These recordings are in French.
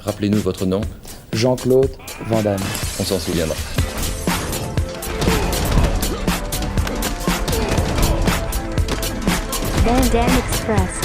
Rappelez-nous votre nom. Jean-Claude Van Damme. On s'en souviendra. Van Damme Express.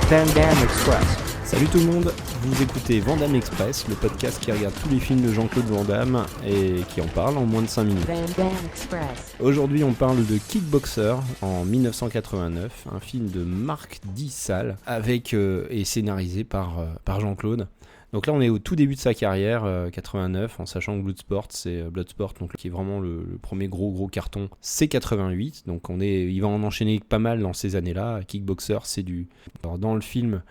Van Damme Express. Salut tout le monde, vous écoutez Van Damme Express, le podcast qui regarde tous les films de Jean-Claude Van Damme et qui en parle en moins de 5 minutes. Van Damme Express. Aujourd'hui on parle de Kickboxer en 1989, un film de Marc Dissal avec et scénarisé par Jean-Claude. Donc là on est au tout début de sa carrière, 89, en sachant que Bloodsport, donc, qui est vraiment le premier gros carton, c'est 88, donc il va en enchaîner pas mal dans ces années-là. Kickboxer, c'est du... Alors, dans le film,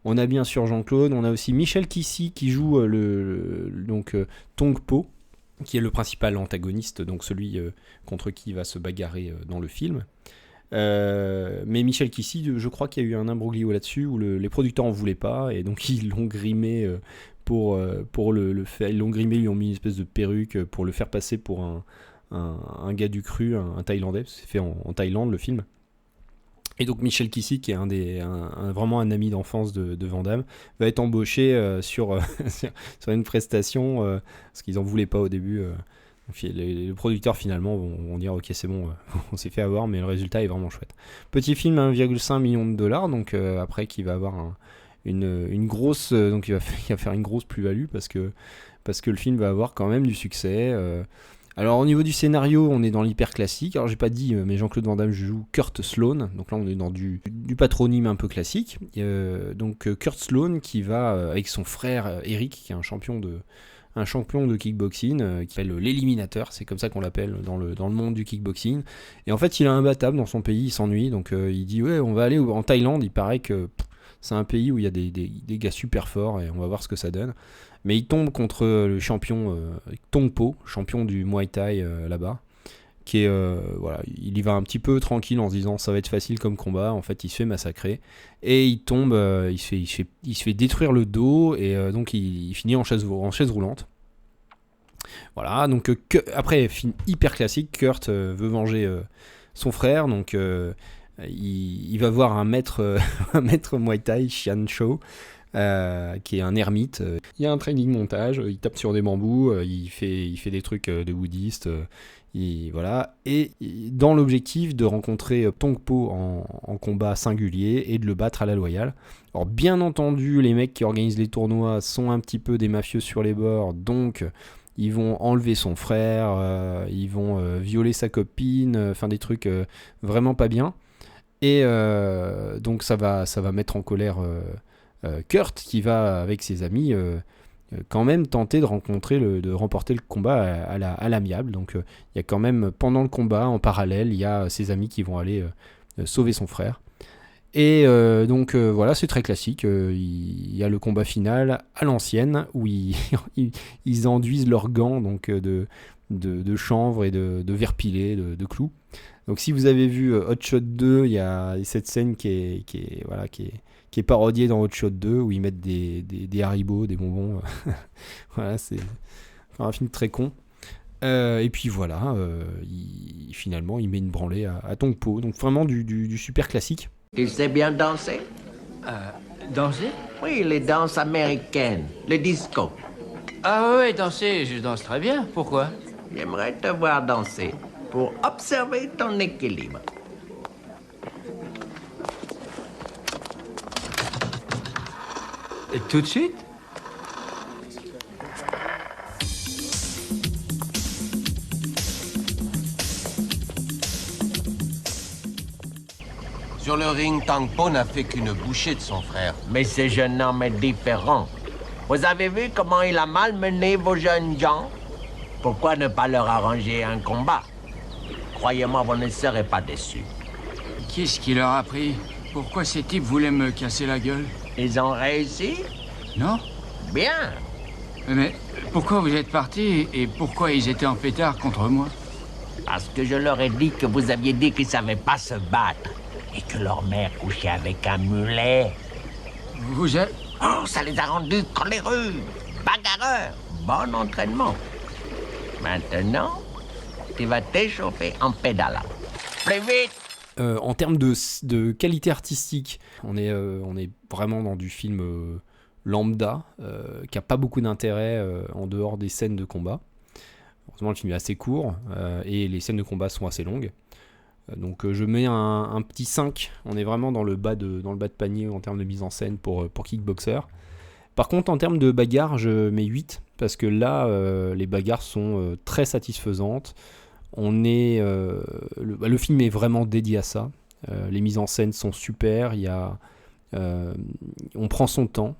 on a bien sûr Jean-Claude, on a aussi Michel Kissy qui joue Tong Po, qui est le principal antagoniste, donc celui contre qui il va se bagarrer dans le film. Mais Michel Kissy, je crois qu'il y a eu un imbroglio là-dessus où les producteurs en voulaient pas et donc ils l'ont grimé pour le faire. Ils l'ont grimé, ils lui ont mis une espèce de perruque pour le faire passer pour un gars du cru, un Thaïlandais, parce que c'est fait en Thaïlande le film. Et donc Michel Kissy, qui est vraiment un ami d'enfance de Van Damme, va être embauché sur une prestation parce qu'ils en voulaient pas au début. Les producteurs finalement vont dire ok c'est bon, on s'est fait avoir, mais le résultat est vraiment chouette. Petit film à 1,5 million de dollars, donc après qui va avoir une grosse, donc il va faire une grosse plus-value parce que le film va avoir quand même du succès. Alors au niveau du scénario, on est dans l'hyper classique. Alors j'ai pas dit, mais Jean-Claude Van Damme joue Kurt Sloan, donc là on est dans du patronyme un peu classique. Donc Kurt Sloan qui va avec son frère Eric, qui est un champion de kickboxing qui s'appelle l'éliminateur, c'est comme ça qu'on l'appelle dans le monde du kickboxing. Et en fait, il est imbattable dans son pays, il s'ennuie, donc il dit ouais, on va aller en Thaïlande. Il paraît que c'est un pays où il y a des gars super forts et on va voir ce que ça donne. Mais il tombe contre le champion Tong Po, champion du Muay Thai là-bas, qui est il y va un petit peu tranquille en se disant ça va être facile comme combat. En fait, il se fait massacrer et il tombe, il se fait détruire le dos et donc il finit en chaise roulante. Voilà, donc après film hyper classique, Kurt veut venger son frère, donc il va voir un maître Muay Thai, Xian Cho, qui est un ermite. Il y a un training montage, il tape sur des bambous, il fait des trucs de bouddhiste. Voilà, et dans l'objectif de rencontrer Tong Po en combat singulier et de le battre à la loyale. Alors bien entendu, les mecs qui organisent les tournois sont un petit peu des mafieux sur les bords, donc ils vont enlever son frère, ils vont violer sa copine, enfin des trucs vraiment pas bien. Et donc ça va mettre en colère Kurt, qui va avec ses amis quand même tenter de remporter le combat à l'amiable. Donc il y a quand même, pendant le combat, en parallèle, il y a ses amis qui vont aller sauver son frère. Et donc voilà, c'est très classique. Il y a le combat final à l'ancienne où ils enduisent leurs gants donc de chanvre et de verre pilé, de clous. Donc si vous avez vu Hot Shot 2, il y a cette scène qui est parodiée dans Hot Shot 2 où ils mettent des haribots, des bonbons. Voilà, c'est un film très con. Et puis voilà, finalement il met une branlée à Tong Po. Donc vraiment du super classique. Tu sais bien danser? Danser? Oui, les danses américaines, le disco. Ah ouais, danser, je danse très bien. Pourquoi? J'aimerais te voir danser pour observer ton équilibre. Et tout de suite? Sur le ring, Tang Po n'a fait qu'une bouchée de son frère. Mais ce jeune homme est différent. Vous avez vu comment il a malmené vos jeunes gens? Pourquoi ne pas leur arranger un combat? Croyez-moi, vous ne serez pas déçus. Qu'est-ce qui leur a pris? Pourquoi ces types voulaient me casser la gueule? Ils ont réussi? Non? Bien. Mais pourquoi vous êtes partis et pourquoi ils étaient en pétard contre moi? Parce que je leur ai dit que vous aviez dit qu'ils ne savaient pas se battre et que leur mère couchait avec un mulet. Vous êtes... Oh, ça les a rendus coléreux, bagarreurs. Bon entraînement. Maintenant, tu vas t'échauffer en pédalant. Plus vite! En termes de qualité artistique, on est vraiment dans du film lambda, qui n'a pas beaucoup d'intérêt en dehors des scènes de combat. Heureusement, le film est assez court et les scènes de combat sont assez longues. Donc je mets un petit 5. On est vraiment dans le bas de panier en termes de mise en scène pour Kickboxer. Par contre, en termes de bagarre, je mets 8 parce que là, les bagarres sont très satisfaisantes. Le film est vraiment dédié à ça. Les mises en scène sont super. On prend son temps.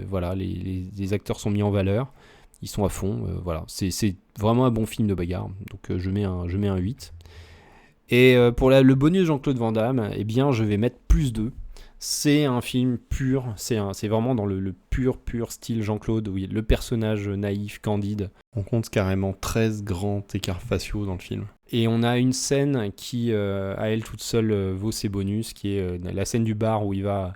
Voilà, les acteurs sont mis en valeur. Ils sont à fond. Voilà, c'est vraiment un bon film de bagarre. Donc je mets un 8. Et pour le bonus Jean-Claude Van Damme, eh bien, je vais mettre +2. C'est un film pur, c'est vraiment dans le pur style Jean-Claude, où le personnage naïf, candide. On compte carrément 13 grands écarts faciaux dans le film. Et on a une scène qui, à elle toute seule, vaut ses bonus, qui est la scène du bar où il va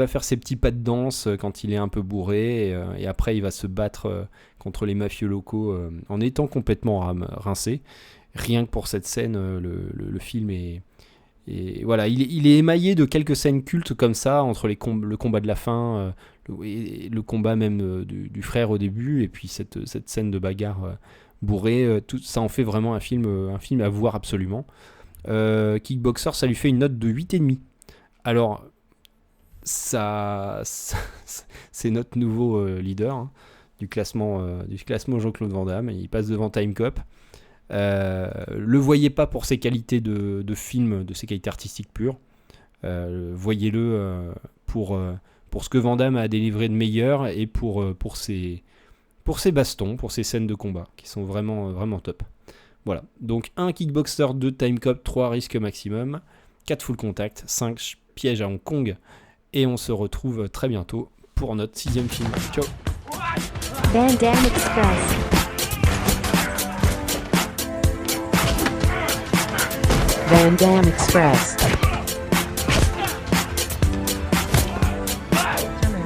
faire ses petits pas de danse quand il est un peu bourré, et après il va se battre contre les mafieux locaux en étant complètement rincé. Rien que pour cette scène, le film est... Et voilà, il est émaillé de quelques scènes cultes comme ça, entre le combat de la fin, le combat même du frère au début, et puis cette scène de bagarre bourrée, tout ça en fait vraiment un film à voir absolument. Kickboxer, ça lui fait une note de 8,5. Alors, ça c'est notre nouveau leader du classement Jean-Claude Van Damme. Il passe devant Time Cop. Le voyez pas pour ses qualités de film, de ses qualités artistiques pures. Voyez-le pour ce que Van Damme a délivré de meilleur et pour ses bastons, pour ses scènes de combat qui sont vraiment, vraiment top. Voilà, donc 1 Kickboxer, 2 Time Cop, 3 Risque Maximum, 4 Full Contact, 5 Piège à Hong Kong, et on se retrouve très bientôt pour notre 6e film. Ciao. Van Damme Express. Van Damme Express.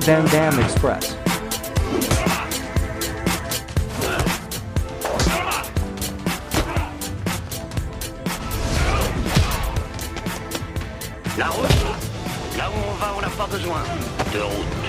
Van Damme Express. La route. Là où on va, on n'a pas besoin de route.